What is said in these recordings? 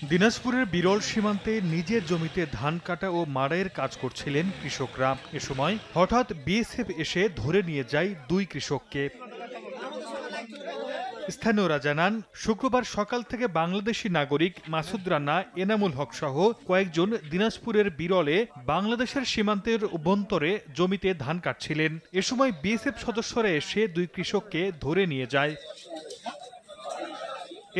দিনাজপুরের বিরল সীমান্তে নিজের জমিতে ধান কাটা ও মাড়াইয়ের কাজ করছিলেন কৃষকরা। এ সময় হঠাৎ বিএসএফ এসে ধরে নিয়ে যায় দুই কৃষককে। স্থানীয়রা জানান, শুক্রবার সকাল থেকে বাংলাদেশি নাগরিক মাসুদ রানা, এনামুল হক সহ কয়েকজন দিনাজপুরের বিরলে বাংলাদেশের সীমান্তের অভ্যন্তরে জমিতে ধান কাটছিলেন। এ সময় বিএসএফ সদস্যরা এসে দুই কৃষককে ধরে নিয়ে যায়।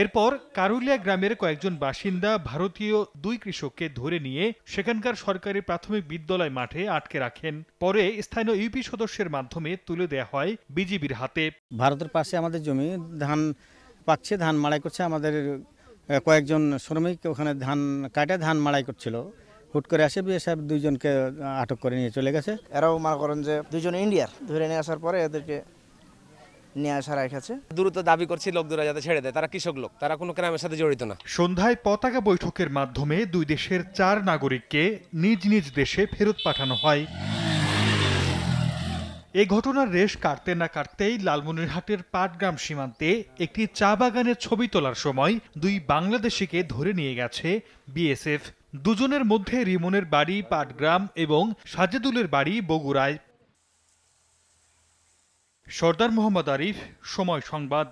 এরপর কারুলিয়া গ্রামের কয়েকজন বাসিন্দা ভারতীয় দুই কৃষককে ধরে নিয়ে সেখানকার সরকারি প্রাথমিক বিদ্যালয় মাঠে আটকে রাখেন। পরে স্থানীয় ইউপি সদস্যের মাধ্যমে তুলে দেয়া হয় বিজিবির হাতে। ভারতের পাশে আমাদের জমি, ধান পাচ্ছে, ধান মাড়াই করছে। আমাদের কয়েকজন শ্রমিক ওখানে ধান কাটে ধান মাড়াই করছিল। হুট করে আসে বিএসএফ দুইজনকে আটক করে নিয়ে চলে গেছে। এরাও মনে করেন যে দুইজন ইন্ডিয়ার, ধরে নিয়ে আসার পরে এদেরকে নিয়ে আসা রেখেছে। দ্রুত দাবি করছি লোকদুরা যাতে ছেড়ে দেয়। তারা কৃষক লোক, তারা কোনো ক্রাইমের সাথে জড়িত না। সন্ধ্যায় পতাকা বৈঠকের মাধ্যমে দুই দেশের 4 নাগরিককে নিজ নিজ দেশে ফেরত পাঠানো হয়। এ ঘটনার রেশ কাটতে না কাটতেই লালমনিরহাটের পাটগ্রাম সীমান্তে একটি চা বাগানের ছবি তোলার সময় দুই বাংলাদেশিকে ধরে নিয়ে গেছে বিএসএফ। দুজনের মধ্যে রিমনের বাড়ি পাটগ্রাম এবং সাজেদুলের বাড়ি বগুড়ায়। সরদার মোহাম্মদ আরিফ, সময় সংবাদ।